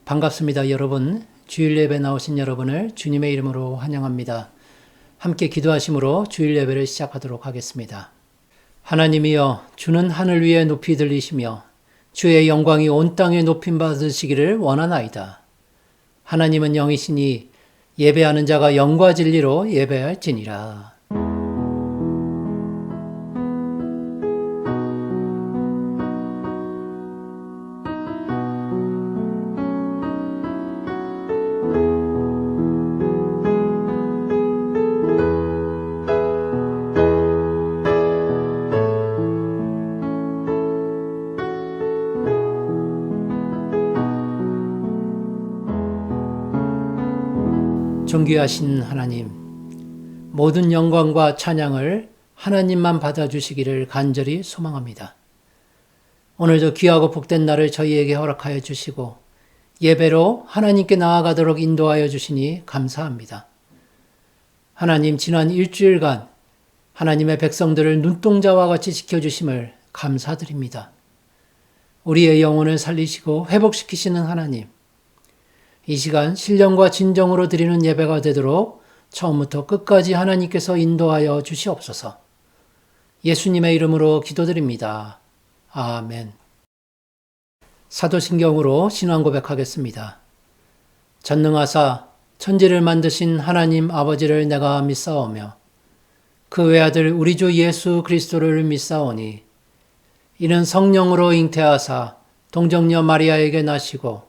반갑습니다, 여러분. 주일 예배 나오신 여러분을 주님의 이름으로 환영합니다. 함께 기도하심으로 주일 예배를 시작하도록 하겠습니다. 하나님이여, 주는 하늘 위에 높이 들리시며 주의 영광이 온 땅에 높임 받으시기를 원하나이다. 하나님은 영이시니 예배하는 자가 영과 진리로 예배할지니라. 존귀하신 하나님, 모든 영광과 찬양을 하나님만 받아주시기를 간절히 소망합니다. 오늘도 귀하고 복된 날을 저희에게 허락하여 주시고 예배로 하나님께 나아가도록 인도하여 주시니 감사합니다. 하나님, 지난 일주일간 하나님의 백성들을 눈동자와 같이 지켜주심을 감사드립니다. 우리의 영혼을 살리시고 회복시키시는 하나님, 이 시간 신령과 진정으로 드리는 예배가 되도록 처음부터 끝까지 하나님께서 인도하여 주시옵소서. 예수님의 이름으로 기도드립니다. 아멘. 사도신경으로 신앙 고백하겠습니다. 전능하사 천지를 만드신 하나님 아버지를 내가 믿사오며 그 외아들 우리 주 예수 그리스도를 믿사오니 이는 성령으로 잉태하사 동정녀 마리아에게 나시고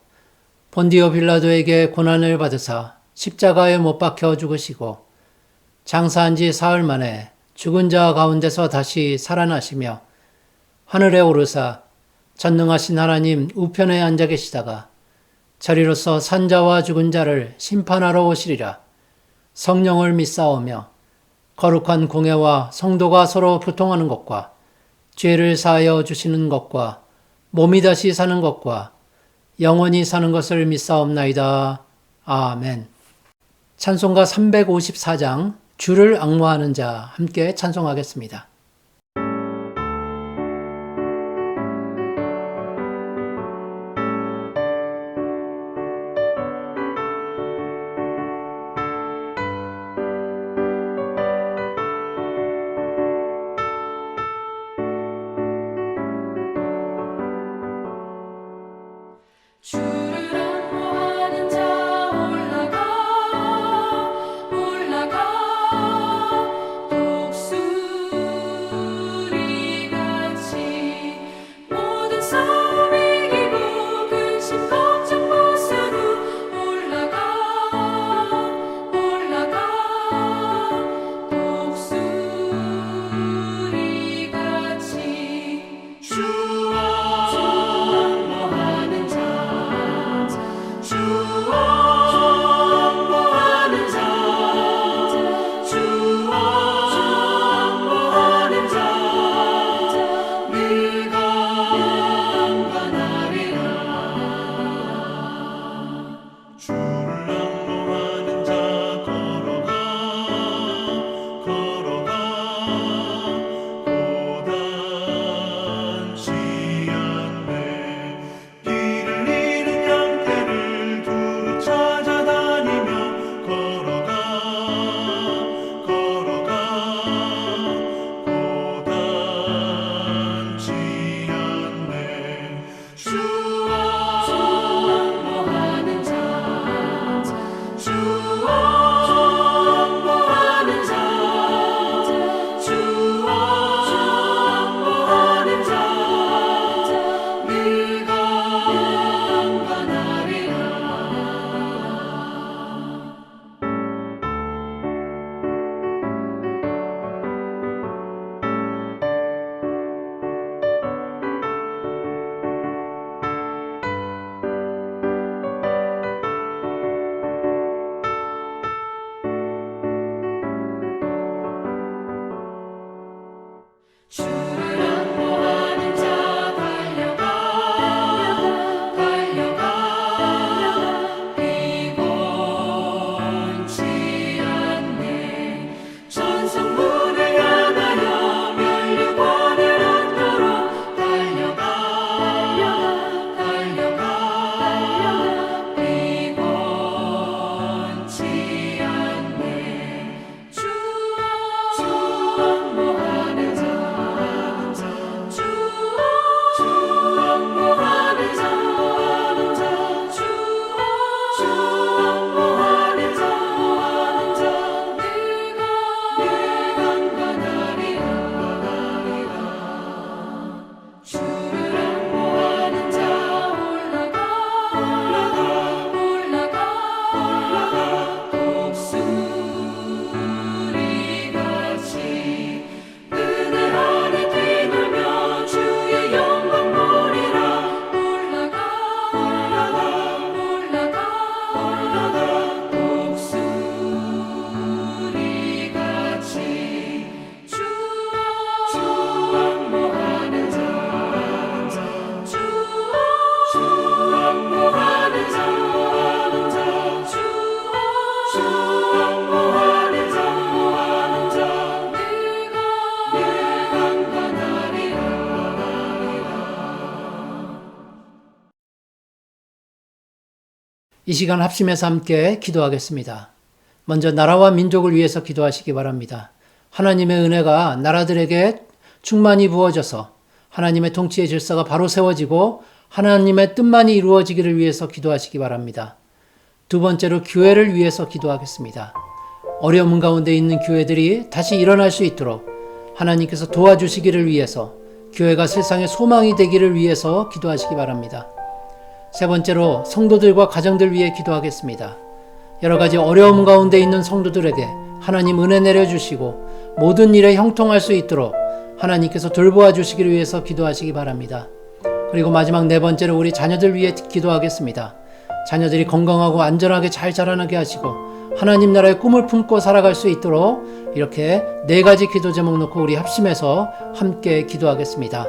본디오 빌라도에게 고난을 받으사 십자가에 못 박혀 죽으시고 장사한 지 사흘 만에 죽은 자 가운데서 다시 살아나시며 하늘에 오르사 전능하신 하나님 우편에 앉아 계시다가 저리로서 산자와 죽은 자를 심판하러 오시리라. 성령을 믿사오며 거룩한 공회와 성도가 서로 교통하는 것과 죄를 사하여 주시는 것과 몸이 다시 사는 것과 영원히 사는 것을 믿사옵나이다. 아멘. 찬송가 354장 주를 앙모하는 자 함께 찬송하겠습니다. 주를 앙모하는 자 올라가 독수리같이 모든 싸움 이기고 근심 걱정 벗어두 올라가 독수리같이 주와 이 시간 합심해서 함께 기도하겠습니다. 먼저 나라와 민족을 위해서 기도하시기 바랍니다. 하나님의 은혜가 나라들에게 충만히 부어져서 하나님의 통치의 질서가 바로 세워지고 하나님의 뜻만이 이루어지기를 위해서 기도하시기 바랍니다. 두 번째로 교회를 위해서 기도하겠습니다. 어려움 가운데 있는 교회들이 다시 일어날 수 있도록 하나님께서 도와주시기를 위해서 교회가 세상의 소망이 되기를 위해서 기도하시기 바랍니다. 세 번째로 성도들과 가정들 위해 기도하겠습니다. 여러 가지 어려움 가운데 있는 성도들에게 하나님 은혜 내려주시고 모든 일에 형통할 수 있도록 하나님께서 돌보아 주시기를 위해서 기도하시기 바랍니다. 그리고 마지막 네 번째로 우리 자녀들 위해 기도하겠습니다. 자녀들이 건강하고 안전하게 잘 자라나게 하시고 하나님 나라의 꿈을 품고 살아갈 수 있도록 이렇게 네 가지 기도 제목 놓고 우리 합심해서 함께 기도하겠습니다.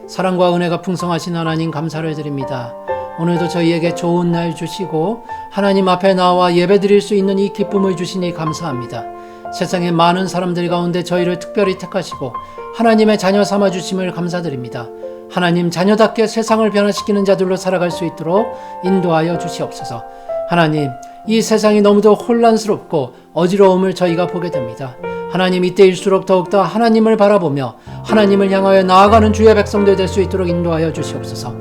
사랑과 은혜가 풍성하신 하나님 감사를 드립니다. 오늘도 저희에게 좋은 날 주시고 하나님 앞에 나와 예배드릴 수 있는 이 기쁨을 주시니 감사합니다. 세상의 많은 사람들 가운데 저희를 특별히 택하시고 하나님의 자녀 삼아주심을 감사드립니다. 하나님 자녀답게 세상을 변화시키는 자들로 살아갈 수 있도록 인도하여 주시옵소서. 하나님, 이 세상이 너무도 혼란스럽고 어지러움을 저희가 보게 됩니다. 하나님, 이때일수록 더욱더 하나님을 바라보며 하나님을 향하여 나아가는 주의 백성들 될 수 있도록 인도하여 주시옵소서.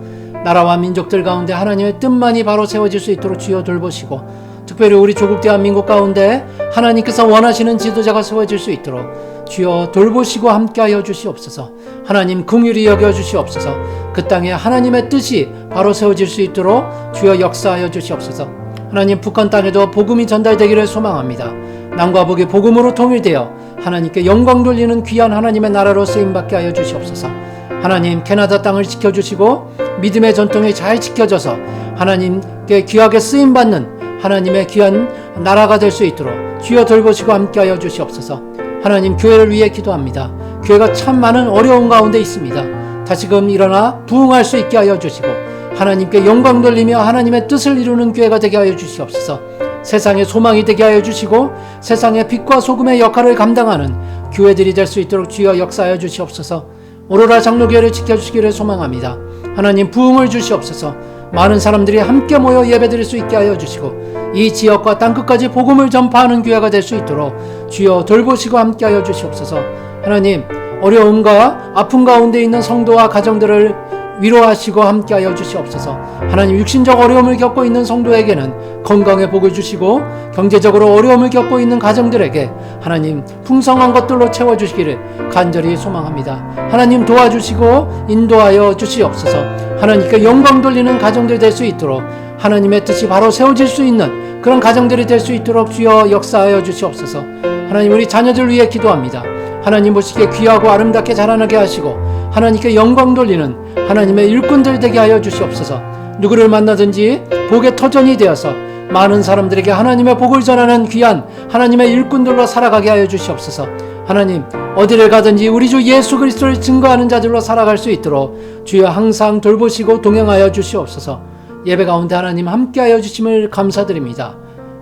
나라와 민족들 가운데 하나님의 뜻만이 바로 세워질 수 있도록 주여 돌보시고 특별히 우리 조국 대한민국 가운데 하나님께서 원하시는 지도자가 세워질 수 있도록 주여 돌보시고 함께하여 주시옵소서. 하나님 긍휼히 여겨 주시옵소서. 그 땅에 하나님의 뜻이 바로 세워질 수 있도록 주여 역사하여 주시옵소서. 하나님 북한 땅에도 복음이 전달되기를 소망합니다. 남과 북이 복음으로 통일되어 하나님께 영광 돌리는 귀한 하나님의 나라로 쓰임받게 하여 주시옵소서. 하나님 캐나다 땅을 지켜주시고 믿음의 전통이 잘 지켜져서 하나님께 귀하게 쓰임받는 하나님의 귀한 나라가 될 수 있도록 주여 돌보시고 함께하여 주시옵소서. 하나님 교회를 위해 기도합니다. 교회가 참 많은 어려움 가운데 있습니다. 다시금 일어나 부흥할 수 있게 하여 주시고 하나님께 영광 돌리며 하나님의 뜻을 이루는 교회가 되게 하여 주시옵소서. 세상의 소망이 되게 하여 주시고 세상의 빛과 소금의 역할을 감당하는 교회들이 될 수 있도록 주여 역사하여 주시옵소서. 오로라 장로교회를 지켜주시기를 소망합니다. 하나님 부흥을 주시옵소서. 많은 사람들이 함께 모여 예배드릴 수 있게 하여 주시고 이 지역과 땅끝까지 복음을 전파하는 교회가 될 수 있도록 주여 돌보시고 함께 하여 주시옵소서. 하나님 어려움과 아픔 가운데 있는 성도와 가정들을 위로하시고 함께하여 주시옵소서. 하나님 육신적 어려움을 겪고 있는 성도에게는 건강의 복을 주시고 경제적으로 어려움을 겪고 있는 가정들에게 하나님 풍성한 것들로 채워주시기를 간절히 소망합니다. 하나님 도와주시고 인도하여 주시옵소서. 하나님께 영광 돌리는 가정들 될 수 있도록 하나님의 뜻이 바로 세워질 수 있는 그런 가정들이 될 수 있도록 주여 역사하여 주시옵소서. 하나님 우리 자녀들 위해 기도합니다. 하나님 보시기에 귀하고 아름답게 자라나게 하시고 하나님께 영광 돌리는 하나님의 일꾼들 되게 하여 주시옵소서. 누구를 만나든지 복의 터전이 되어서 많은 사람들에게 하나님의 복을 전하는 귀한 하나님의 일꾼들로 살아가게 하여 주시옵소서. 하나님 어디를 가든지 우리 주 예수 그리스도를 증거하는 자들로 살아갈 수 있도록 주여 항상 돌보시고 동행하여 주시옵소서. 예배 가운데 하나님 함께하여 주심을 감사드립니다.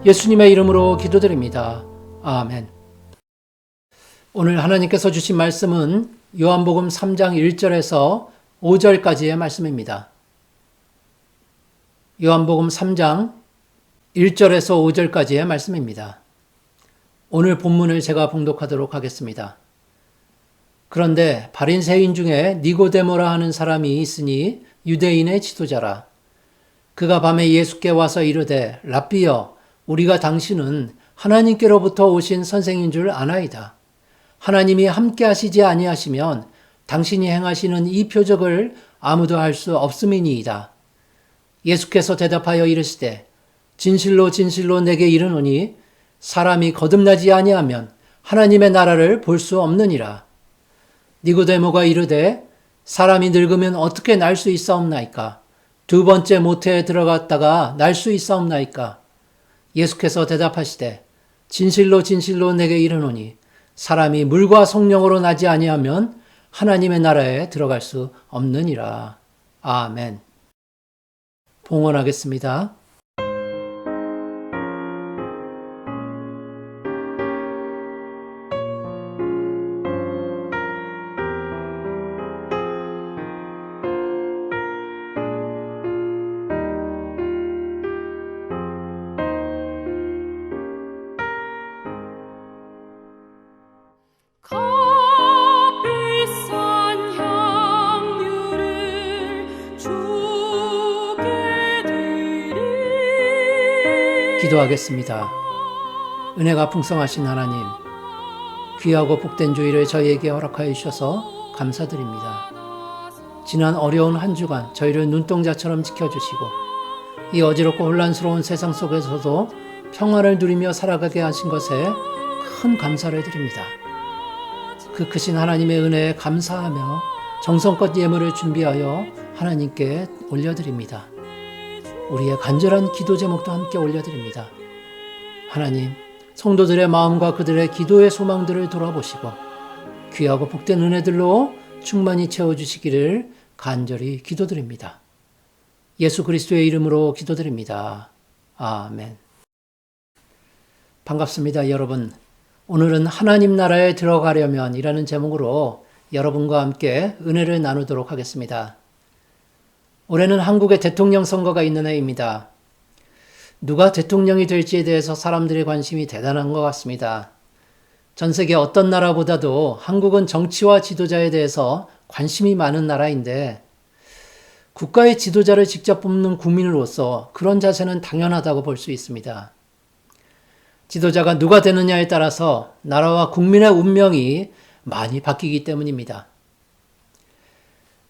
예수님의 이름으로 기도드립니다. 아멘. 오늘 하나님께서 주신 말씀은 요한복음 3장 1절에서 5절까지의 말씀입니다. 요한복음 3장 1절에서 5절까지의 말씀입니다. 오늘 본문을 제가 봉독하도록 하겠습니다. 그런데 바리새인 중에 니고데모라 하는 사람이 있으니 유대인의 지도자라. 그가 밤에 예수께 와서 이르되 랍비여 우리가 당신은 하나님께로부터 오신 선생인 줄 아나이다. 하나님이 함께 하시지 아니하시면 당신이 행하시는 이 표적을 아무도 할 수 없음이니이다. 예수께서 대답하여 이르시되 진실로 진실로 내게 이르노니 사람이 거듭나지 아니하면 하나님의 나라를 볼 수 없느니라. 니고데모가 이르되 사람이 늙으면 어떻게 날 수 있사옵나이까? 두 번째 모태에 들어갔다가 날 수 있사옵나이까? 예수께서 대답하시되 진실로 진실로 내게 이르노니 사람이 물과 성령으로 나지 아니하면 하나님의 나라에 들어갈 수 없느니라. 아멘. 봉헌하겠습니다. 기도하겠습니다. 은혜가 풍성하신 하나님, 귀하고 복된 주일을 저희에게 허락하여 주셔서 감사드립니다. 지난 어려운 한 주간 저희를 눈동자처럼 지켜주시고 이 어지럽고 혼란스러운 세상 속에서도 평화를 누리며 살아가게 하신 것에 큰 감사를 드립니다. 그 크신 하나님의 은혜에 감사하며 정성껏 예물을 준비하여 하나님께 올려드립니다. 우리의 간절한 기도 제목도 함께 올려드립니다. 하나님, 성도들의 마음과 그들의 기도의 소망들을 돌아보시고 귀하고 복된 은혜들로 충만히 채워주시기를 간절히 기도드립니다. 예수 그리스도의 이름으로 기도드립니다. 아멘. 반갑습니다, 여러분. 오늘은 하나님 나라에 들어가려면 이라는 제목으로 여러분과 함께 은혜를 나누도록 하겠습니다. 올해는 한국의 대통령 선거가 있는 해입니다. 누가 대통령이 될지에 대해서 사람들의 관심이 대단한 것 같습니다. 전 세계 어떤 나라보다도 한국은 정치와 지도자에 대해서 관심이 많은 나라인데 국가의 지도자를 직접 뽑는 국민으로서 그런 자세는 당연하다고 볼 수 있습니다. 지도자가 누가 되느냐에 따라서 나라와 국민의 운명이 많이 바뀌기 때문입니다.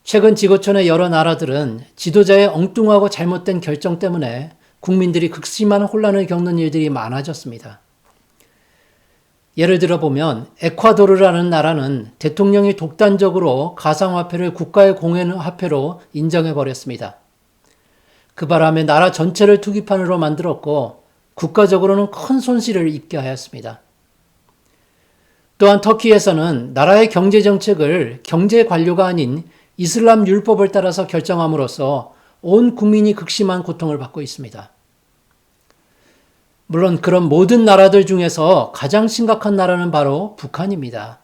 최근 지구촌의 여러 나라들은 지도자의 엉뚱하고 잘못된 결정 때문에 국민들이 극심한 혼란을 겪는 일들이 많아졌습니다. 예를 들어 보면 에콰도르라는 나라는 대통령이 독단적으로 가상화폐를 국가의 공인화폐로 인정해버렸습니다. 그 바람에 나라 전체를 투기판으로 만들었고 국가적으로는 큰 손실을 입게 하였습니다. 또한 터키에서는 나라의 경제정책을 경제 관료가 아닌 이슬람 율법을 따라서 결정함으로써 온 국민이 극심한 고통을 받고 있습니다. 물론 그런 모든 나라들 중에서 가장 심각한 나라는 바로 북한입니다.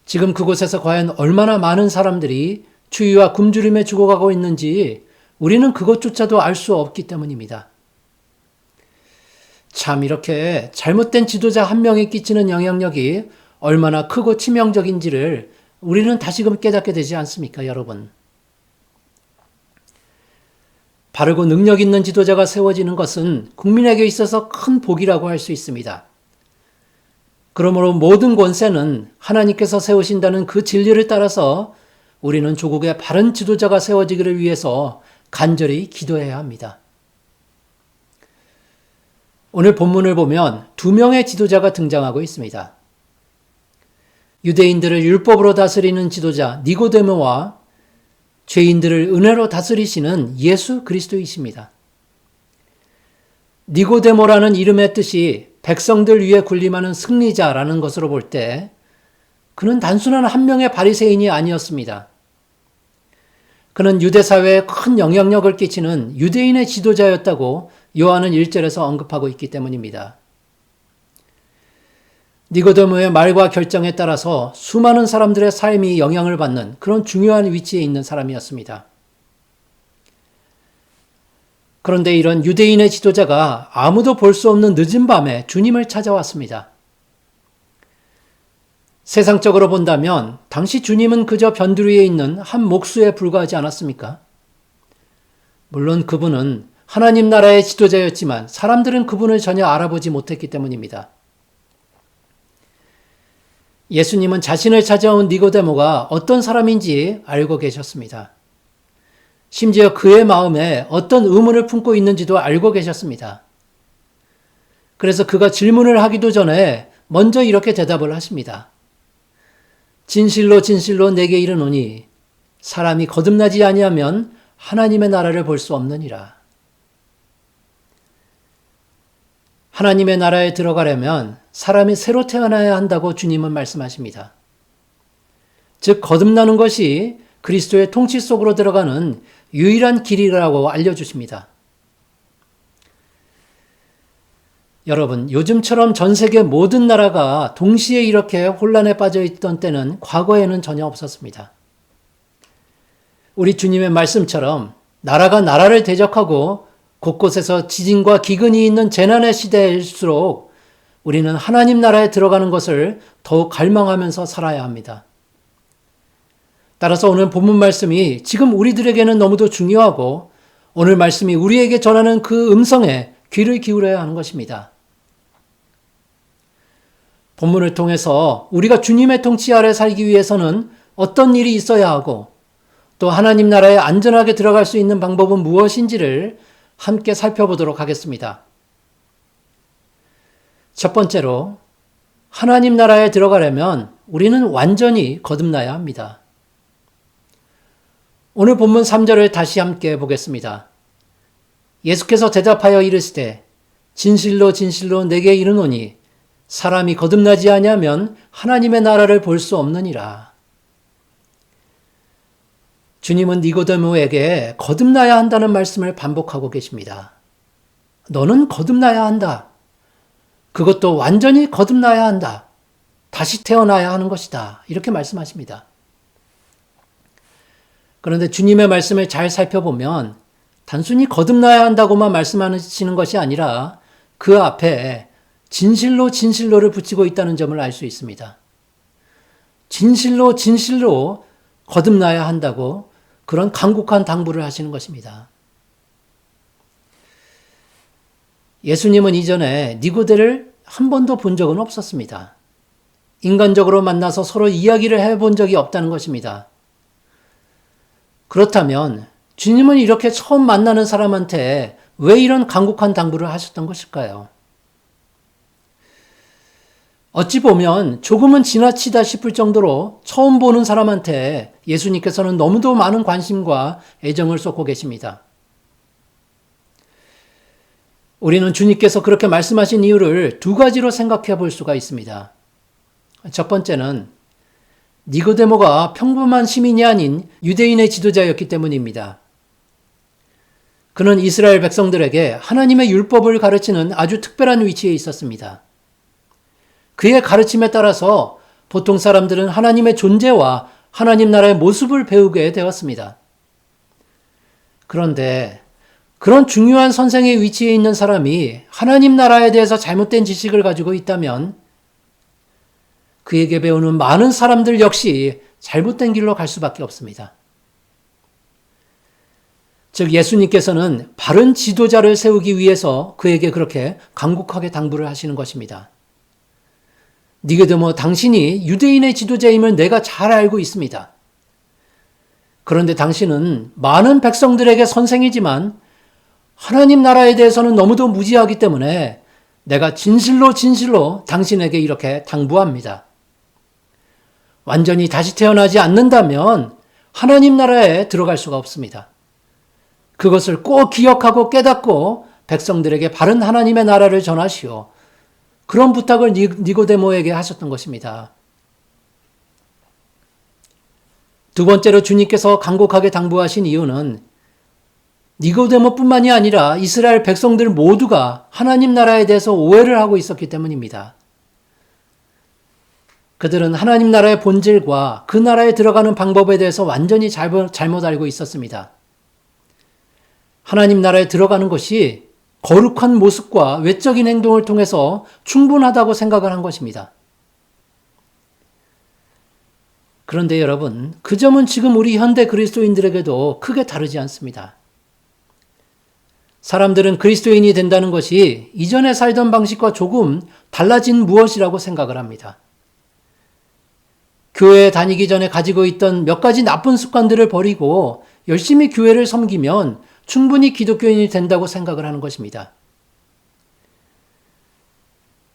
지금 그곳에서 과연 얼마나 많은 사람들이 추위와 굶주림에 죽어가고 있는지 우리는 그것조차도 알 수 없기 때문입니다. 참 이렇게 잘못된 지도자 한 명이 끼치는 영향력이 얼마나 크고 치명적인지를 우리는 다시금 깨닫게 되지 않습니까, 여러분? 바르고 능력 있는 지도자가 세워지는 것은 국민에게 있어서 큰 복이라고 할 수 있습니다. 그러므로 모든 권세는 하나님께서 세우신다는 그 진리를 따라서 우리는 조국의 바른 지도자가 세워지기를 위해서 간절히 기도해야 합니다. 오늘 본문을 보면 2명의 지도자가 등장하고 있습니다. 유대인들을 율법으로 다스리는 지도자 니고데모와 죄인들을 은혜로 다스리시는 예수 그리스도이십니다. 니고데모라는 이름의 뜻이 백성들 위에 군림하는 승리자라는 것으로 볼 때 그는 단순한 한 명의 바리새인이 아니었습니다. 그는 유대 사회에 큰 영향력을 끼치는 유대인의 지도자였다고 요한은 1절에서 언급하고 있기 때문입니다. 니고데모의 말과 결정에 따라서 수많은 사람들의 삶이 영향을 받는 그런 중요한 위치에 있는 사람이었습니다. 그런데 이런 유대인의 지도자가 아무도 볼 수 없는 늦은 밤에 주님을 찾아왔습니다. 세상적으로 본다면 당시 주님은 그저 변두리에 있는 한 목수에 불과하지 않았습니까? 물론 그분은 하나님 나라의 지도자였지만 사람들은 그분을 전혀 알아보지 못했기 때문입니다. 예수님은 자신을 찾아온 니고데모가 어떤 사람인지 알고 계셨습니다. 심지어 그의 마음에 어떤 의문을 품고 있는지도 알고 계셨습니다. 그래서 그가 질문을 하기도 전에 먼저 이렇게 대답을 하십니다. 진실로 진실로 내게 이르노니 사람이 거듭나지 아니하면 하나님의 나라를 볼 수 없느니라. 하나님의 나라에 들어가려면 사람이 새로 태어나야 한다고 주님은 말씀하십니다. 즉 거듭나는 것이 그리스도의 통치 속으로 들어가는 유일한 길이라고 알려주십니다. 여러분, 요즘처럼 전 세계 모든 나라가 동시에 이렇게 혼란에 빠져 있던 때는 과거에는 전혀 없었습니다. 우리 주님의 말씀처럼 나라가 나라를 대적하고 곳곳에서 지진과 기근이 있는 재난의 시대일수록 우리는 하나님 나라에 들어가는 것을 더욱 갈망하면서 살아야 합니다. 따라서 오늘 본문 말씀이 지금 우리들에게는 너무도 중요하고 오늘 말씀이 우리에게 전하는 그 음성에 귀를 기울여야 하는 것입니다. 본문을 통해서 우리가 주님의 통치 아래 살기 위해서는 어떤 일이 있어야 하고 또 하나님 나라에 안전하게 들어갈 수 있는 방법은 무엇인지를 함께 살펴보도록 하겠습니다. 첫 번째로 하나님 나라에 들어가려면 우리는 완전히 거듭나야 합니다. 오늘 본문 3절을 다시 함께 보겠습니다. 예수께서 대답하여 이르시되 진실로 진실로 내게 이르노니 사람이 거듭나지 아니하면 하나님의 나라를 볼 수 없느니라. 주님은 니고데모에게 거듭나야 한다는 말씀을 반복하고 계십니다. 너는 거듭나야 한다. 그것도 완전히 거듭나야 한다. 다시 태어나야 하는 것이다. 이렇게 말씀하십니다. 그런데 주님의 말씀을 잘 살펴보면 단순히 거듭나야 한다고만 말씀하시는 것이 아니라 그 앞에 진실로 진실로를 붙이고 있다는 점을 알 수 있습니다. 진실로 진실로 거듭나야 한다고 그런 간곡한 당부를 하시는 것입니다. 예수님은 이전에 니고데를 한 번도 본 적은 없었습니다. 인간적으로 만나서 서로 이야기를 해본 적이 없다는 것입니다. 그렇다면 주님은 이렇게 처음 만나는 사람한테 왜 이런 간곡한 당부를 하셨던 것일까요? 어찌 보면 조금은 지나치다 싶을 정도로 처음 보는 사람한테 예수님께서는 너무도 많은 관심과 애정을 쏟고 계십니다. 우리는 주님께서 그렇게 말씀하신 이유를 두 가지로 생각해 볼 수가 있습니다. 첫 번째는 니고데모가 평범한 시민이 아닌 유대인의 지도자였기 때문입니다. 그는 이스라엘 백성들에게 하나님의 율법을 가르치는 아주 특별한 위치에 있었습니다. 그의 가르침에 따라서 보통 사람들은 하나님의 존재와 하나님 나라의 모습을 배우게 되었습니다. 그런데 그런 중요한 선생의 위치에 있는 사람이 하나님 나라에 대해서 잘못된 지식을 가지고 있다면 그에게 배우는 많은 사람들 역시 잘못된 길로 갈 수밖에 없습니다. 즉 예수님께서는 바른 지도자를 세우기 위해서 그에게 그렇게 간곡하게 당부를 하시는 것입니다. 니고데모, 당신이 유대인의 지도자임을 내가 잘 알고 있습니다. 그런데 당신은 많은 백성들에게 선생이지만 하나님 나라에 대해서는 너무도 무지하기 때문에 내가 진실로 진실로 당신에게 이렇게 당부합니다. 완전히 다시 태어나지 않는다면 하나님 나라에 들어갈 수가 없습니다. 그것을 꼭 기억하고 깨닫고 백성들에게 바른 하나님의 나라를 전하시오. 그런 부탁을 니고데모에게 하셨던 것입니다. 두 번째로 주님께서 간곡하게 당부하신 이유는 니고데모뿐만이 아니라 이스라엘 백성들 모두가 하나님 나라에 대해서 오해를 하고 있었기 때문입니다. 그들은 하나님 나라의 본질과 그 나라에 들어가는 방법에 대해서 완전히 잘못 알고 있었습니다. 하나님 나라에 들어가는 것이 거룩한 모습과 외적인 행동을 통해서 충분하다고 생각을 한 것입니다. 그런데 여러분, 그 점은 지금 우리 현대 그리스도인들에게도 크게 다르지 않습니다. 사람들은 그리스도인이 된다는 것이 이전에 살던 방식과 조금 달라진 무엇이라고 생각을 합니다. 교회에 다니기 전에 가지고 있던 몇 가지 나쁜 습관들을 버리고 열심히 교회를 섬기면 충분히 기독교인이 된다고 생각을 하는 것입니다.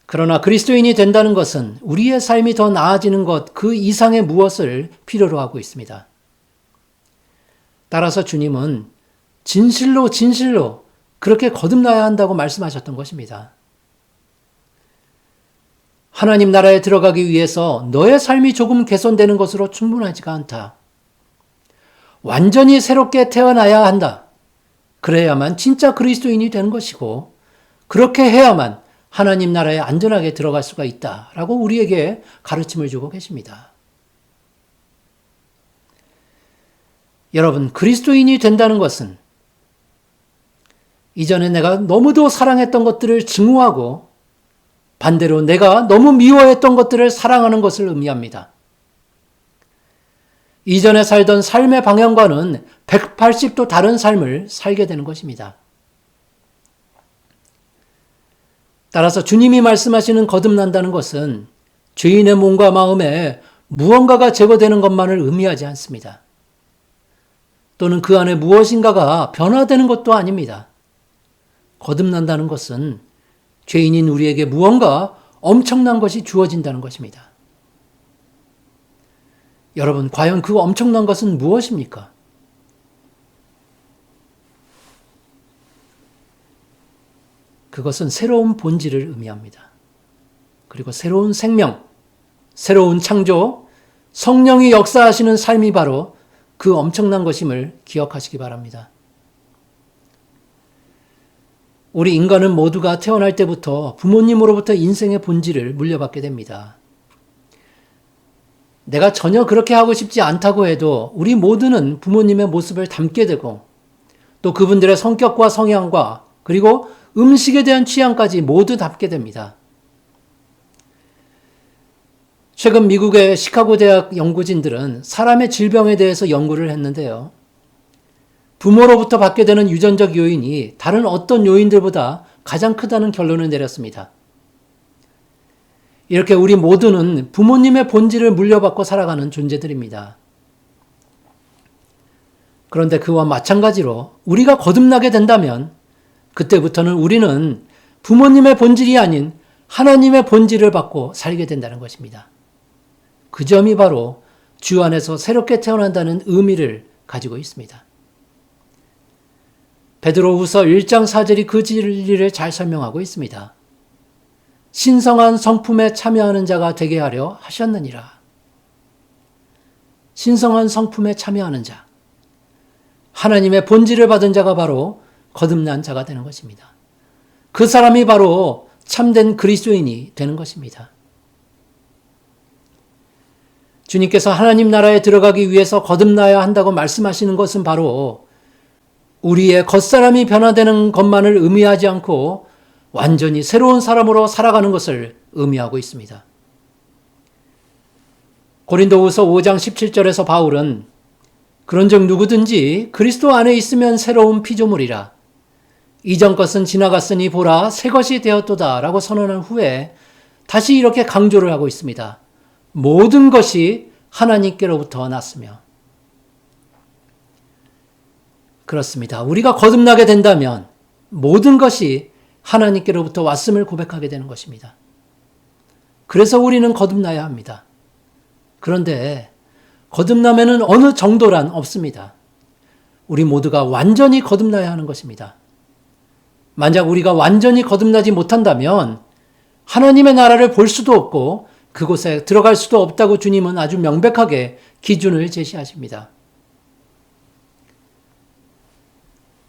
그러나 그리스도인이 된다는 것은 우리의 삶이 더 나아지는 것 그 이상의 무엇을 필요로 하고 있습니다. 따라서 주님은 진실로 진실로 그렇게 거듭나야 한다고 말씀하셨던 것입니다. 하나님 나라에 들어가기 위해서 너의 삶이 조금 개선되는 것으로 충분하지가 않다. 완전히 새롭게 태어나야 한다. 그래야만 진짜 그리스도인이 되는 것이고 그렇게 해야만 하나님 나라에 안전하게 들어갈 수가 있다라고 우리에게 가르침을 주고 계십니다. 여러분, 그리스도인이 된다는 것은 이전에 내가 너무도 사랑했던 것들을 증오하고 반대로 내가 너무 미워했던 것들을 사랑하는 것을 의미합니다. 이전에 살던 삶의 방향과는 180도 다른 삶을 살게 되는 것입니다. 따라서 주님이 말씀하시는 거듭난다는 것은 죄인의 몸과 마음에 무언가가 제거되는 것만을 의미하지 않습니다. 또는 그 안에 무엇인가가 변화되는 것도 아닙니다. 거듭난다는 것은 죄인인 우리에게 무언가 엄청난 것이 주어진다는 것입니다. 여러분, 과연 그 엄청난 것은 무엇입니까? 그것은 새로운 본질을 의미합니다. 그리고 새로운 생명, 새로운 창조, 성령이 역사하시는 삶이 바로 그 엄청난 것임을 기억하시기 바랍니다. 우리 인간은 모두가 태어날 때부터 부모님으로부터 인생의 본질을 물려받게 됩니다. 내가 전혀 그렇게 하고 싶지 않다고 해도 우리 모두는 부모님의 모습을 닮게 되고 또 그분들의 성격과 성향과 그리고 음식에 대한 취향까지 모두 닮게 됩니다. 최근 미국의 시카고 대학 연구진들은 사람의 질병에 대해서 연구를 했는데요. 부모로부터 받게 되는 유전적 요인이 다른 어떤 요인들보다 가장 크다는 결론을 내렸습니다. 이렇게 우리 모두는 부모님의 본질을 물려받고 살아가는 존재들입니다. 그런데 그와 마찬가지로 우리가 거듭나게 된다면 그때부터는 우리는 부모님의 본질이 아닌 하나님의 본질을 받고 살게 된다는 것입니다. 그 점이 바로 주 안에서 새롭게 태어난다는 의미를 가지고 있습니다. 베드로후서 1장 4절이 그 진리를 잘 설명하고 있습니다. 신성한 성품에 참여하는 자가 되게 하려 하셨느니라. 신성한 성품에 참여하는 자. 하나님의 본질을 받은 자가 바로 거듭난 자가 되는 것입니다. 그 사람이 바로 참된 그리스도인이 되는 것입니다. 주님께서 하나님 나라에 들어가기 위해서 거듭나야 한다고 말씀하시는 것은 바로 우리의 겉사람이 변화되는 것만을 의미하지 않고 완전히 새로운 사람으로 살아가는 것을 의미하고 있습니다. 고린도후서 5장 17절에서 바울은 그런즉 누구든지 그리스도 안에 있으면 새로운 피조물이라 이전 것은 지나갔으니 보라 새 것이 되었도다 라고 선언한 후에 다시 이렇게 강조를 하고 있습니다. 모든 것이 하나님께로부터 났으며. 그렇습니다. 우리가 거듭나게 된다면 모든 것이 하나님께로부터 왔음을 고백하게 되는 것입니다. 그래서 우리는 거듭나야 합니다. 그런데 거듭남에는 어느 정도란 없습니다. 우리 모두가 완전히 거듭나야 하는 것입니다. 만약 우리가 완전히 거듭나지 못한다면 하나님의 나라를 볼 수도 없고 그곳에 들어갈 수도 없다고 주님은 아주 명백하게 기준을 제시하십니다.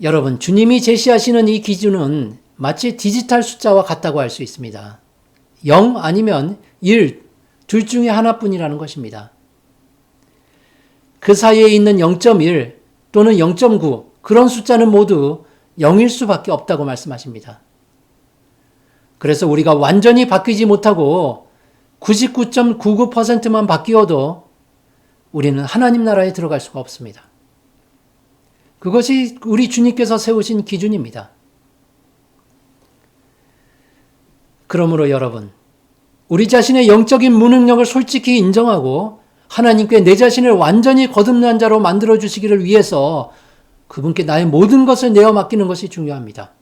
여러분, 주님이 제시하시는 이 기준은 마치 디지털 숫자와 같다고 할 수 있습니다. 0 아니면 1, 둘 중에 하나뿐이라는 것입니다. 그 사이에 있는 0.1 또는 0.9 그런 숫자는 모두 0일 수밖에 없다고 말씀하십니다. 그래서 우리가 완전히 바뀌지 못하고 99.99%만 바뀌어도 우리는 하나님 나라에 들어갈 수가 없습니다. 그것이 우리 주님께서 세우신 기준입니다. 그러므로 여러분, 우리 자신의 영적인 무능력을 솔직히 인정하고 하나님께 내 자신을 완전히 거듭난 자로 만들어주시기를 위해서 그분께 나의 모든 것을 내어 맡기는 것이 중요합니다.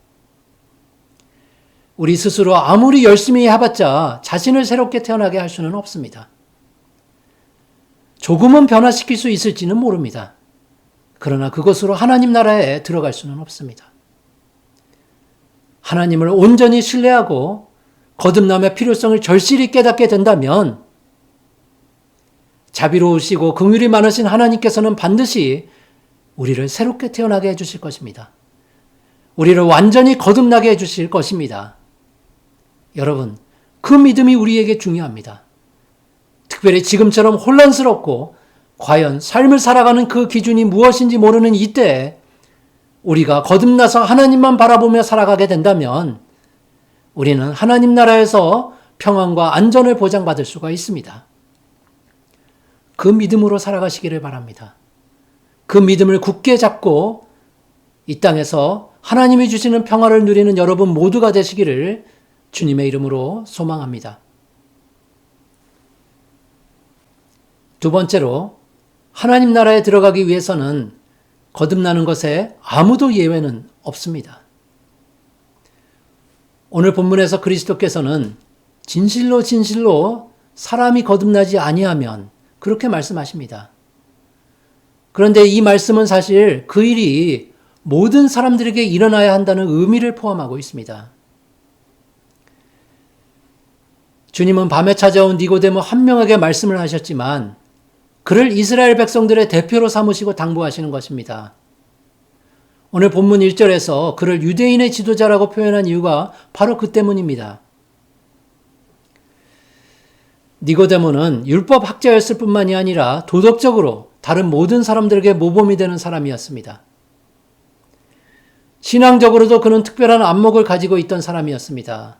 우리 스스로 아무리 열심히 해봤자 자신을 새롭게 태어나게 할 수는 없습니다. 조금은 변화시킬 수 있을지는 모릅니다. 그러나 그것으로 하나님 나라에 들어갈 수는 없습니다. 하나님을 온전히 신뢰하고 거듭남의 필요성을 절실히 깨닫게 된다면 자비로우시고 긍휼이 많으신 하나님께서는 반드시 우리를 새롭게 태어나게 해주실 것입니다. 우리를 완전히 거듭나게 해주실 것입니다. 여러분, 그 믿음이 우리에게 중요합니다. 특별히 지금처럼 혼란스럽고 과연 삶을 살아가는 그 기준이 무엇인지 모르는 이때에 우리가 거듭나서 하나님만 바라보며 살아가게 된다면 우리는 하나님 나라에서 평안과 안전을 보장받을 수가 있습니다. 그 믿음으로 살아가시기를 바랍니다. 그 믿음을 굳게 잡고 이 땅에서 하나님이 주시는 평화를 누리는 여러분 모두가 되시기를 주님의 이름으로 소망합니다. 두 번째로, 하나님 나라에 들어가기 위해서는 거듭나는 것에 아무도 예외는 없습니다. 오늘 본문에서 그리스도께서는 진실로 진실로 사람이 거듭나지 아니하면 그렇게 말씀하십니다. 그런데 이 말씀은 사실 그 일이 모든 사람들에게 일어나야 한다는 의미를 포함하고 있습니다. 주님은 밤에 찾아온 니고데모 한 명에게 말씀을 하셨지만 그를 이스라엘 백성들의 대표로 삼으시고 당부하시는 것입니다. 오늘 본문 1절에서 그를 유대인의 지도자라고 표현한 이유가 바로 그 때문입니다. 니고데모는 율법 학자였을 뿐만이 아니라 도덕적으로 다른 모든 사람들에게 모범이 되는 사람이었습니다. 신앙적으로도 그는 특별한 안목을 가지고 있던 사람이었습니다.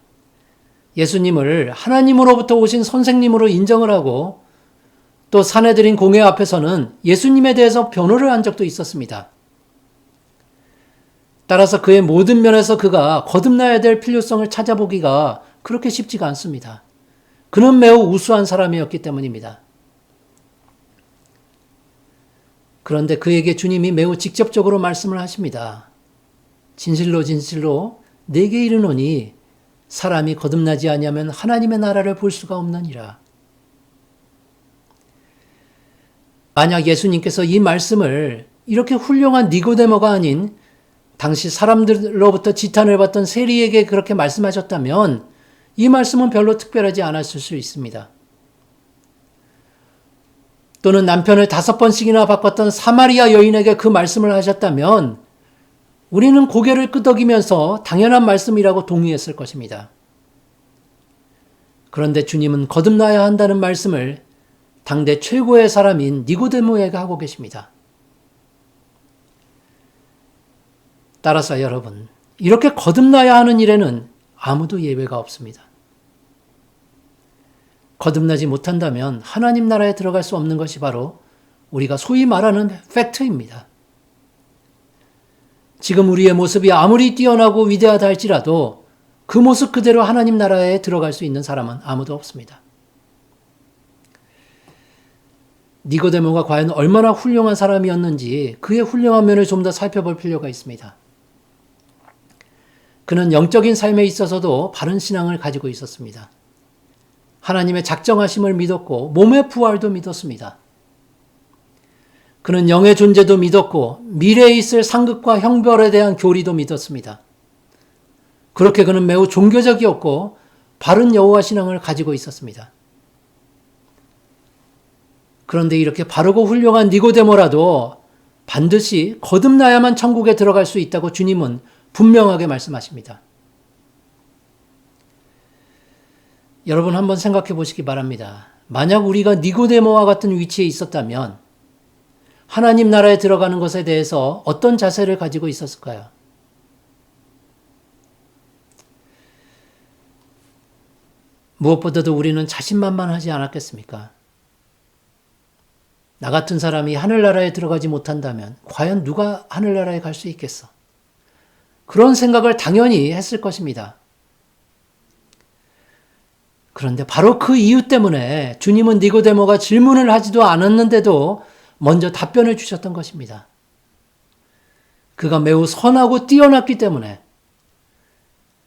예수님을 하나님으로부터 오신 선생님으로 인정을 하고 또 사내들인 공회 앞에서는 예수님에 대해서 변호를 한 적도 있었습니다. 따라서 그의 모든 면에서 그가 거듭나야 될 필요성을 찾아보기가 그렇게 쉽지가 않습니다. 그는 매우 우수한 사람이었기 때문입니다. 그런데 그에게 주님이 매우 직접적으로 말씀을 하십니다. 진실로 진실로 내게 이르노니 사람이 거듭나지 아니하면 하나님의 나라를 볼 수가 없느니라. 만약 예수님께서 이 말씀을 이렇게 훌륭한 니고데모가 아닌 당시 사람들로부터 지탄을 받던 세리에게 그렇게 말씀하셨다면 이 말씀은 별로 특별하지 않았을 수 있습니다. 또는 남편을 5번씩이나 바꿨던 사마리아 여인에게 그 말씀을 하셨다면 우리는 고개를 끄덕이면서 당연한 말씀이라고 동의했을 것입니다. 그런데 주님은 거듭나야 한다는 말씀을 당대 최고의 사람인 니고데모에게 하고 계십니다. 따라서 여러분, 이렇게 거듭나야 하는 일에는 아무도 예외가 없습니다. 거듭나지 못한다면 하나님 나라에 들어갈 수 없는 것이 바로 우리가 소위 말하는 팩트입니다. 지금 우리의 모습이 아무리 뛰어나고 위대하다 할지라도 그 모습 그대로 하나님 나라에 들어갈 수 있는 사람은 아무도 없습니다. 니고데모가 과연 얼마나 훌륭한 사람이었는지 그의 훌륭한 면을 좀 더 살펴볼 필요가 있습니다. 그는 영적인 삶에 있어서도 바른 신앙을 가지고 있었습니다. 하나님의 작정하심을 믿었고 몸의 부활도 믿었습니다. 그는 영의 존재도 믿었고 미래에 있을 상급과 형벌에 대한 교리도 믿었습니다. 그렇게 그는 매우 종교적이었고 바른 여호와 신앙을 가지고 있었습니다. 그런데 이렇게 바르고 훌륭한 니고데모라도 반드시 거듭나야만 천국에 들어갈 수 있다고 주님은 분명하게 말씀하십니다. 여러분 한번 생각해 보시기 바랍니다. 만약 우리가 니고데모와 같은 위치에 있었다면 하나님 나라에 들어가는 것에 대해서 어떤 자세를 가지고 있었을까요? 무엇보다도 우리는 자신만만하지 않았겠습니까? 나 같은 사람이 하늘나라에 들어가지 못한다면 과연 누가 하늘나라에 갈 수 있겠어? 그런 생각을 당연히 했을 것입니다. 그런데 바로 그 이유 때문에 주님은 니고데모가 질문을 하지도 않았는데도 먼저 답변을 주셨던 것입니다. 그가 매우 선하고 뛰어났기 때문에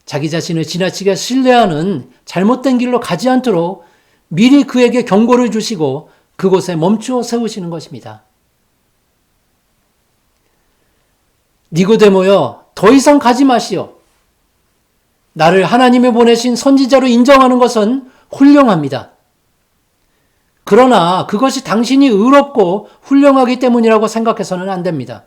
자기 자신을 지나치게 신뢰하는 잘못된 길로 가지 않도록 미리 그에게 경고를 주시고 그곳에 멈추어 세우시는 것입니다. 니고데모여, 더 이상 가지 마시오. 나를 하나님이 보내신 선지자로 인정하는 것은 훌륭합니다. 그러나 그것이 당신이 의롭고 훌륭하기 때문이라고 생각해서는 안 됩니다.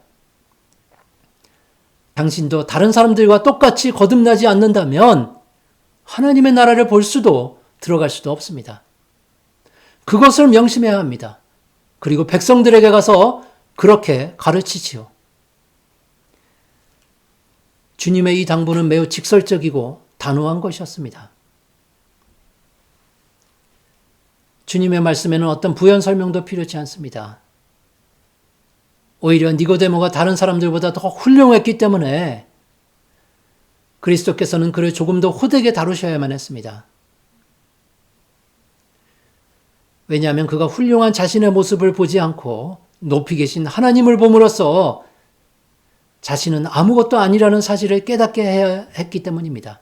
당신도 다른 사람들과 똑같이 거듭나지 않는다면 하나님의 나라를 볼 수도 들어갈 수도 없습니다. 그것을 명심해야 합니다. 그리고 백성들에게 가서 그렇게 가르치지요. 주님의 이 당부는 매우 직설적이고 단호한 것이었습니다. 주님의 말씀에는 어떤 부연 설명도 필요치 않습니다. 오히려 니고데모가 다른 사람들보다 더 훌륭했기 때문에 그리스도께서는 그를 조금 더 호되게 다루셔야만 했습니다. 왜냐하면 그가 훌륭한 자신의 모습을 보지 않고 높이 계신 하나님을 봄으로써 자신은 아무것도 아니라는 사실을 깨닫게 해야 했기 때문입니다.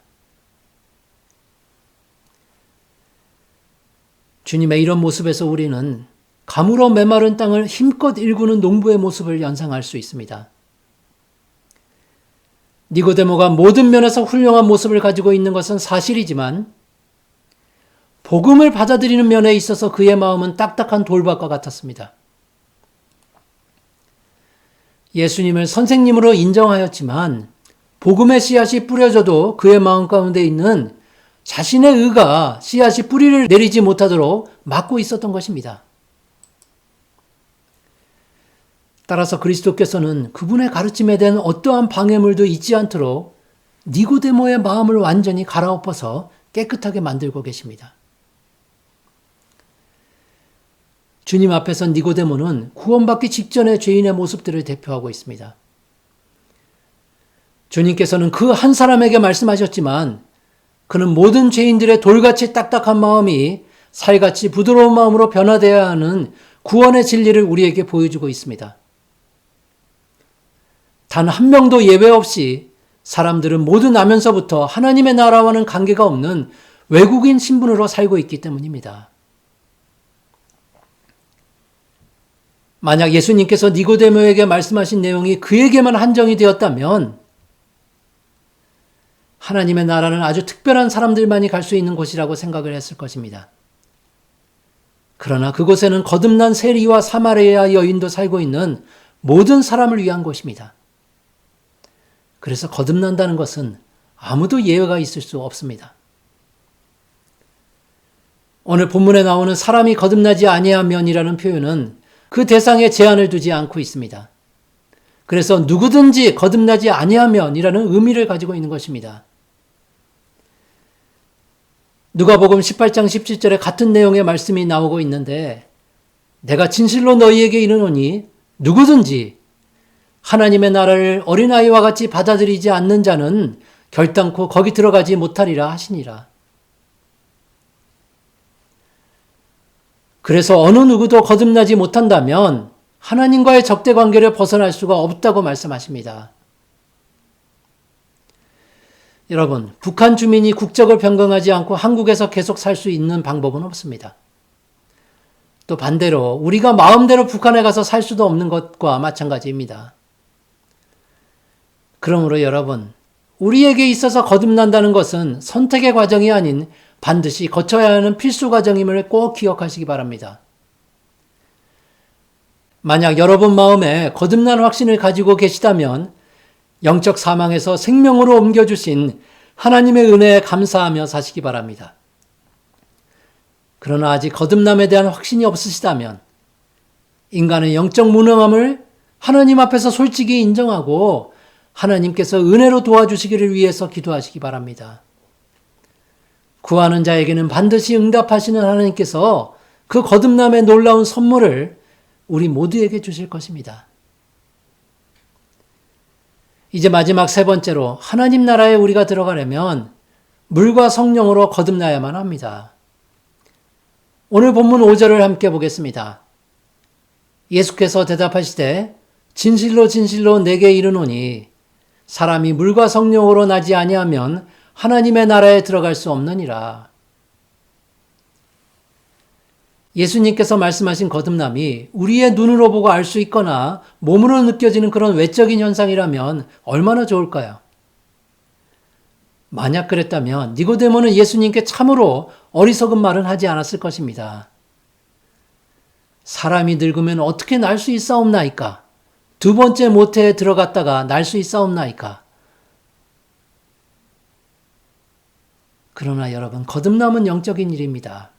주님의 이런 모습에서 우리는 가물어 메마른 땅을 힘껏 일구는 농부의 모습을 연상할 수 있습니다. 니고데모가 모든 면에서 훌륭한 모습을 가지고 있는 것은 사실이지만 복음을 받아들이는 면에 있어서 그의 마음은 딱딱한 돌밭과 같았습니다. 예수님을 선생님으로 인정하였지만 복음의 씨앗이 뿌려져도 그의 마음 가운데 있는 자신의 의가 씨앗이 뿌리를 내리지 못하도록 막고 있었던 것입니다. 따라서 그리스도께서는 그분의 가르침에 대한 어떠한 방해물도 있지 않도록 니고데모의 마음을 완전히 갈아엎어서 깨끗하게 만들고 계십니다. 주님 앞에서 니고데모는 구원받기 직전의 죄인의 모습들을 대표하고 있습니다. 주님께서는 그 한 사람에게 말씀하셨지만 그는 모든 죄인들의 돌같이 딱딱한 마음이 살같이 부드러운 마음으로 변화되어야 하는 구원의 진리를 우리에게 보여주고 있습니다. 단 한 명도 예외 없이 사람들은 모두 나면서부터 하나님의 나라와는 관계가 없는 외국인 신분으로 살고 있기 때문입니다. 만약 예수님께서 니고데모에게 말씀하신 내용이 그에게만 한정이 되었다면 하나님의 나라는 아주 특별한 사람들만이 갈 수 있는 곳이라고 생각을 했을 것입니다. 그러나 그곳에는 거듭난 세리와 사마리아 여인도 살고 있는 모든 사람을 위한 곳입니다. 그래서 거듭난다는 것은 아무도 예외가 있을 수 없습니다. 오늘 본문에 나오는 사람이 거듭나지 아니하면이라는 표현은 그 대상에 제한을 두지 않고 있습니다. 그래서 누구든지 거듭나지 아니하면이라는 의미를 가지고 있는 것입니다. 누가복음 18장 17절에 같은 내용의 말씀이 나오고 있는데 내가 진실로 너희에게 이르노니 누구든지 하나님의 나라를 어린아이와 같이 받아들이지 않는 자는 결단코 거기 들어가지 못하리라 하시니라. 그래서 어느 누구도 거듭나지 못한다면 하나님과의 적대 관계를 벗어날 수가 없다고 말씀하십니다. 여러분, 북한 주민이 국적을 변경하지 않고 한국에서 계속 살 수 있는 방법은 없습니다. 또 반대로 우리가 마음대로 북한에 가서 살 수도 없는 것과 마찬가지입니다. 그러므로 여러분, 우리에게 있어서 거듭난다는 것은 선택의 과정이 아닌 반드시 거쳐야 하는 필수 과정임을 꼭 기억하시기 바랍니다. 만약 여러분 마음에 거듭난 확신을 가지고 계시다면 영적 사망에서 생명으로 옮겨주신 하나님의 은혜에 감사하며 사시기 바랍니다. 그러나 아직 거듭남에 대한 확신이 없으시다면 인간의 영적 무능함을 하나님 앞에서 솔직히 인정하고 하나님께서 은혜로 도와주시기를 위해서 기도하시기 바랍니다. 구하는 자에게는 반드시 응답하시는 하나님께서 그 거듭남의 놀라운 선물을 우리 모두에게 주실 것입니다. 이제 마지막 세 번째로 하나님 나라에 우리가 들어가려면 물과 성령으로 거듭나야만 합니다. 오늘 본문 5절을 함께 보겠습니다. 예수께서 대답하시되 진실로 진실로 내게 이르노니 사람이 물과 성령으로 나지 아니하면 하나님의 나라에 들어갈 수 없느니라. 예수님께서 말씀하신 거듭남이 우리의 눈으로 보고 알 수 있거나 몸으로 느껴지는 그런 외적인 현상이라면 얼마나 좋을까요? 만약 그랬다면 니고데모는 예수님께 참으로 어리석은 말은 하지 않았을 것입니다. 사람이 늙으면 어떻게 날 수 있사옵나이까? 두 번째 모태에 들어갔다가 날 수 있사옵나이까? 그러나 여러분, 거듭남은 영적인 일입니다.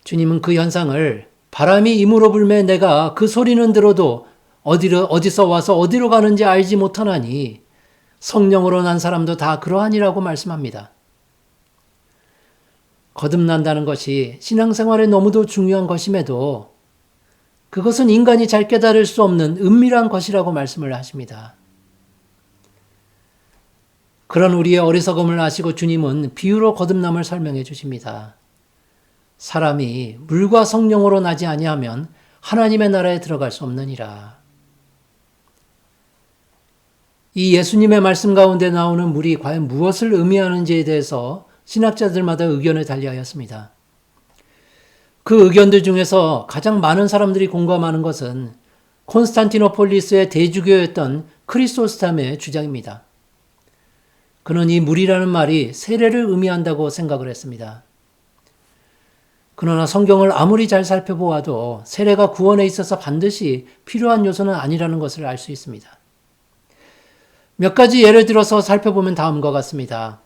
주님은 그 현상을 바람이 임으로 불매 내가 그 소리는 들어도 어디서 와서 어디로 가는지 알지 못하나니 성령으로 난 사람도 다 그러하니라고 말씀합니다. 거듭난다는 것이 신앙생활에 너무도 중요한 것임에도 그것은 인간이 잘 깨달을 수 없는 은밀한 것이라고 말씀을 하십니다. 그런 우리의 어리석음을 아시고 주님은 비유로 거듭남을 설명해 주십니다. 사람이 물과 성령으로 나지 아니하면 하나님의 나라에 들어갈 수 없느니라. 이 예수님의 말씀 가운데 나오는 물이 과연 무엇을 의미하는지에 대해서 신학자들마다 의견을 달리하였습니다. 그 의견들 중에서 가장 많은 사람들이 공감하는 것은 콘스탄티노폴리스의 대주교였던 크리소스탐의 주장입니다. 그는 이 물이라는 말이 세례를 의미한다고 생각을 했습니다. 그러나 성경을 아무리 잘 살펴보아도 세례가 구원에 있어서 반드시 필요한 요소는 아니라는 것을 알 수 있습니다. 몇 가지 예를 들어서 살펴보면 다음과 같습니다.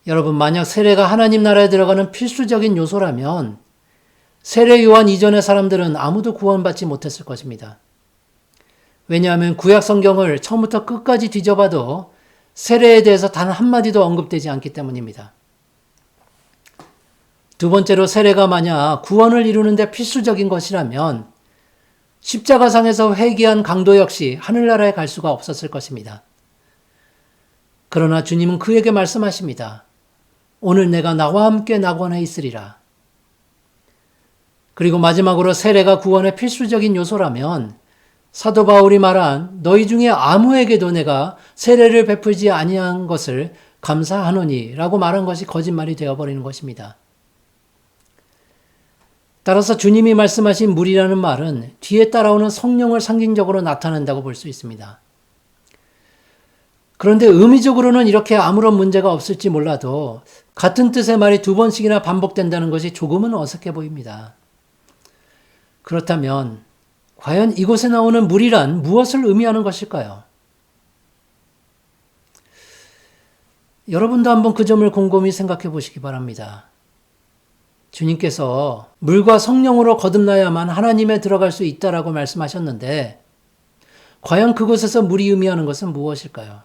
여러분, 만약 세례가 하나님 나라에 들어가는 필수적인 요소라면 세례 요한 이전의 사람들은 아무도 구원받지 못했을 것입니다. 왜냐하면 구약 성경을 처음부터 끝까지 뒤져봐도 세례에 대해서 단 한마디도 언급되지 않기 때문입니다. 두 번째로, 세례가 만약 구원을 이루는데 필수적인 것이라면 십자가상에서 회개한 강도 역시 하늘나라에 갈 수가 없었을 것입니다. 그러나 주님은 그에게 말씀하십니다. 오늘 내가 나와 함께 낙원에 있으리라. 그리고 마지막으로, 세례가 구원의 필수적인 요소라면 사도 바울이 말한 너희 중에 아무에게도 내가 세례를 베풀지 아니한 것을 감사하노니 라고 말한 것이 거짓말이 되어버리는 것입니다. 따라서 주님이 말씀하신 물이라는 말은 뒤에 따라오는 성령을 상징적으로 나타낸다고 볼 수 있습니다. 그런데 의미적으로는 이렇게 아무런 문제가 없을지 몰라도 같은 뜻의 말이 두 번씩이나 반복된다는 것이 조금은 어색해 보입니다. 그렇다면 과연 이곳에 나오는 물이란 무엇을 의미하는 것일까요? 여러분도 한번 그 점을 곰곰이 생각해 보시기 바랍니다. 주님께서 물과 성령으로 거듭나야만 하나님에 들어갈 수 있다라고 말씀하셨는데 과연 그곳에서 물이 의미하는 것은 무엇일까요?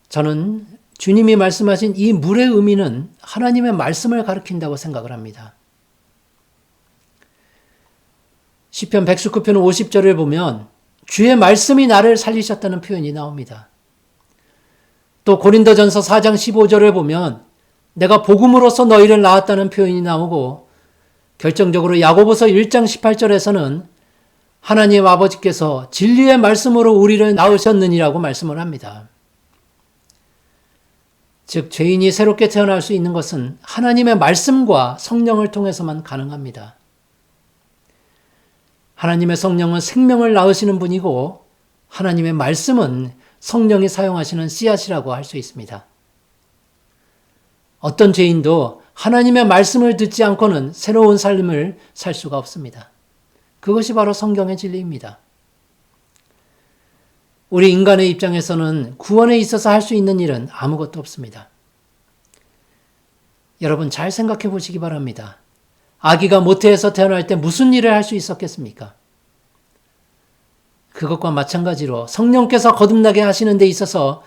저는 주님이 말씀하신 이 물의 의미는 하나님의 말씀을 가리킨다고 생각을 합니다. 시편 119편 50절을 보면 주의 말씀이 나를 살리셨다는 표현이 나옵니다. 또 고린도전서 4장 15절을 보면 내가 복음으로써 너희를 낳았다는 표현이 나오고, 결정적으로 야고보서 1장 18절에서는 하나님 아버지께서 진리의 말씀으로 우리를 낳으셨느니라고 말씀을 합니다. 즉, 죄인이 새롭게 태어날 수 있는 것은 하나님의 말씀과 성령을 통해서만 가능합니다. 하나님의 성령은 생명을 낳으시는 분이고 하나님의 말씀은 성령이 사용하시는 씨앗이라고 할 수 있습니다. 어떤 죄인도 하나님의 말씀을 듣지 않고는 새로운 삶을 살 수가 없습니다. 그것이 바로 성경의 진리입니다. 우리 인간의 입장에서는 구원에 있어서 할 수 있는 일은 아무것도 없습니다. 여러분, 잘 생각해 보시기 바랍니다. 아기가 모태에서 태어날 때 무슨 일을 할 수 있었겠습니까? 그것과 마찬가지로 성령께서 거듭나게 하시는 데 있어서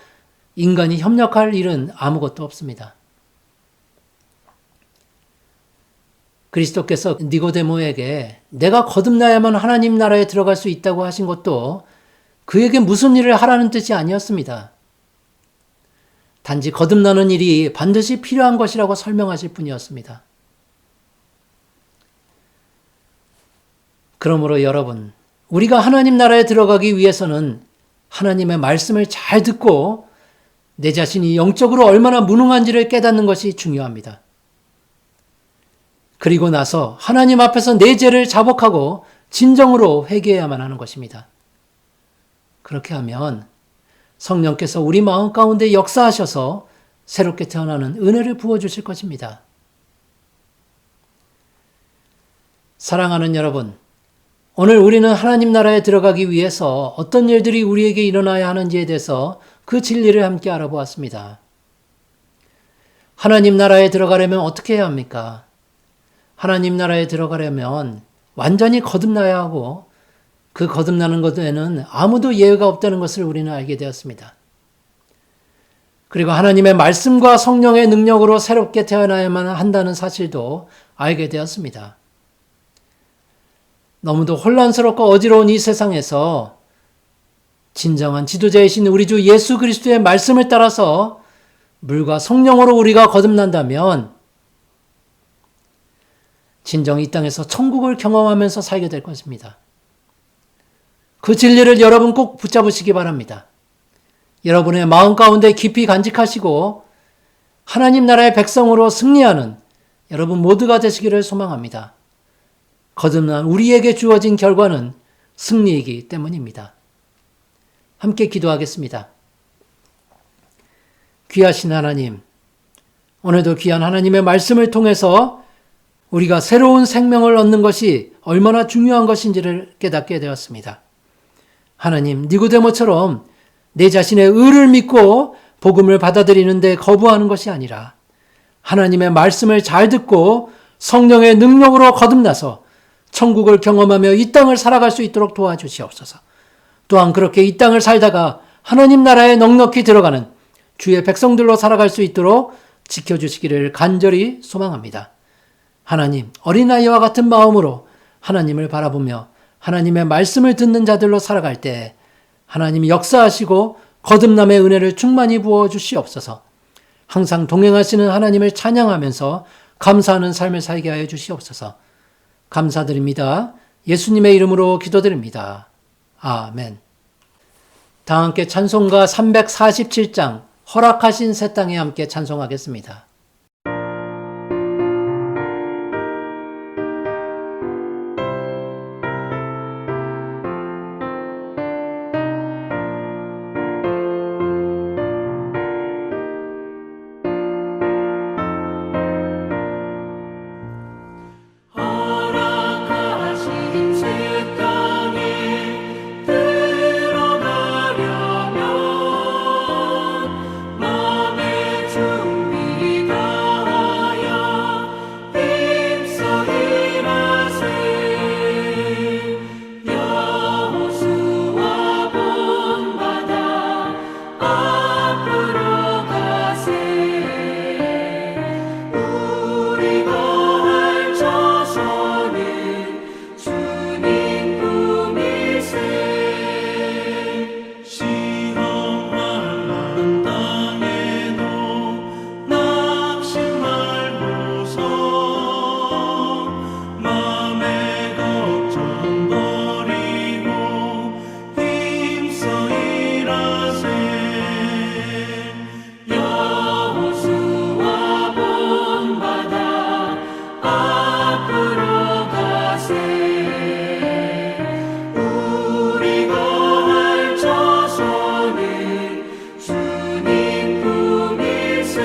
인간이 협력할 일은 아무것도 없습니다. 그리스도께서 니고데모에게 내가 거듭나야만 하나님 나라에 들어갈 수 있다고 하신 것도 그에게 무슨 일을 하라는 뜻이 아니었습니다. 단지 거듭나는 일이 반드시 필요한 것이라고 설명하실 뿐이었습니다. 그러므로 여러분, 우리가 하나님 나라에 들어가기 위해서는 하나님의 말씀을 잘 듣고 내 자신이 영적으로 얼마나 무능한지를 깨닫는 것이 중요합니다. 그리고 나서 하나님 앞에서 내 죄를 자복하고 진정으로 회개해야만 하는 것입니다. 그렇게 하면 성령께서 우리 마음 가운데 역사하셔서 새롭게 태어나는 은혜를 부어주실 것입니다. 사랑하는 여러분, 오늘 우리는 하나님 나라에 들어가기 위해서 어떤 일들이 우리에게 일어나야 하는지에 대해서 그 진리를 함께 알아보았습니다. 하나님 나라에 들어가려면 어떻게 해야 합니까? 하나님 나라에 들어가려면 완전히 거듭나야 하고 그 거듭나는 것에는 아무도 예외가 없다는 것을 우리는 알게 되었습니다. 그리고 하나님의 말씀과 성령의 능력으로 새롭게 태어나야만 한다는 사실도 알게 되었습니다. 너무도 혼란스럽고 어지러운 이 세상에서 진정한 지도자이신 우리 주 예수 그리스도의 말씀을 따라서 물과 성령으로 우리가 거듭난다면 진정 이 땅에서 천국을 경험하면서 살게 될 것입니다. 그 진리를 여러분 꼭 붙잡으시기 바랍니다. 여러분의 마음 가운데 깊이 간직하시고 하나님 나라의 백성으로 승리하는 여러분 모두가 되시기를 소망합니다. 거듭난 우리에게 주어진 결과는 승리이기 때문입니다. 함께 기도하겠습니다. 귀하신 하나님, 오늘도 귀한 하나님의 말씀을 통해서 우리가 새로운 생명을 얻는 것이 얼마나 중요한 것인지를 깨닫게 되었습니다. 하나님, 니고데모처럼 내 자신의 의를 믿고 복음을 받아들이는데 거부하는 것이 아니라 하나님의 말씀을 잘 듣고 성령의 능력으로 거듭나서 천국을 경험하며 이 땅을 살아갈 수 있도록 도와주시옵소서. 또한 그렇게 이 땅을 살다가 하나님 나라에 넉넉히 들어가는 주의 백성들로 살아갈 수 있도록 지켜주시기를 간절히 소망합니다. 하나님, 어린아이와 같은 마음으로 하나님을 바라보며 하나님의 말씀을 듣는 자들로 살아갈 때 하나님이 역사하시고 거듭남의 은혜를 충만히 부어주시옵소서. 항상 동행하시는 하나님을 찬양하면서 감사하는 삶을 살게 하여 주시옵소서. 감사드립니다. 예수님의 이름으로 기도드립니다. 아멘. 다 함께 찬송가 347장 허락하신 새 땅에 함께 찬송하겠습니다. 허락하신 새 땅에 들어가려면 마음의 준비 다하여 힘써 일하세. 여호수아 본받아 앞으로 가세. 우리가 할 자손은 주님 품일세. 시험할 땅에도 낙심 말고서 맘의 걱정 버리고 힘써 일하세. 여호수아 본받아 앞으로 가세. 우리가 할 자손은 주님 품일세.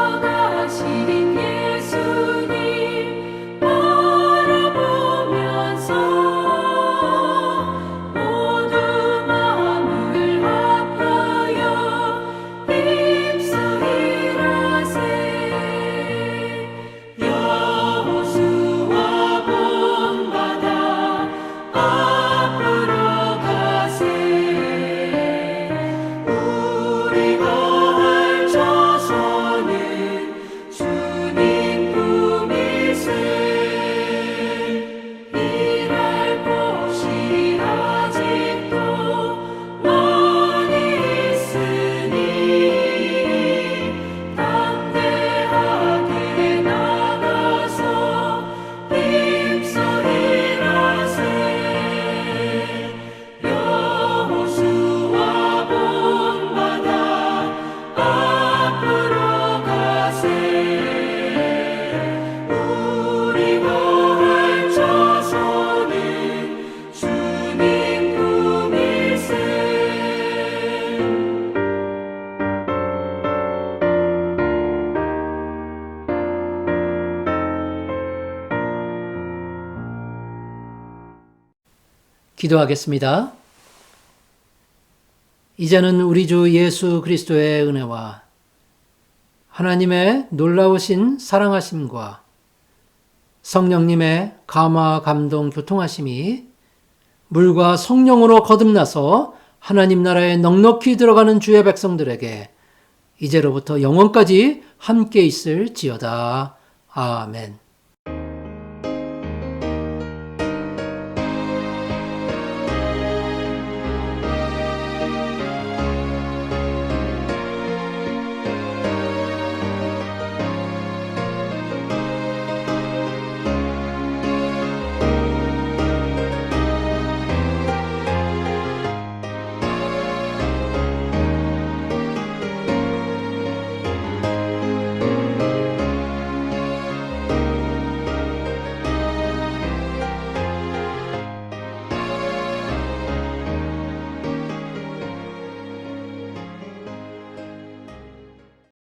앞서가신 예수님 바라보면서 모두 마음을 합하여 힘써 일하세. 여호수아 본받아 앞으로 가세. 우리가 할 자손은 주님 품일세. 일할 곳이 아직도 많이 있으니 담대하게 나가서 힘써 일하세. 여호수아 본받아 앞으로 가세. 우리가 할 자손은 주님 품일세. 기도하겠습니다. 이제는 우리 주 예수 그리스도의 은혜와 하나님의 놀라우신 사랑하심과 성령님의 감화, 감동, 교통하심이 물과 성령으로 거듭나서 하나님 나라에 넉넉히 들어가는 주의 백성들에게 이제로부터 영원까지 함께 있을지어다. 아멘.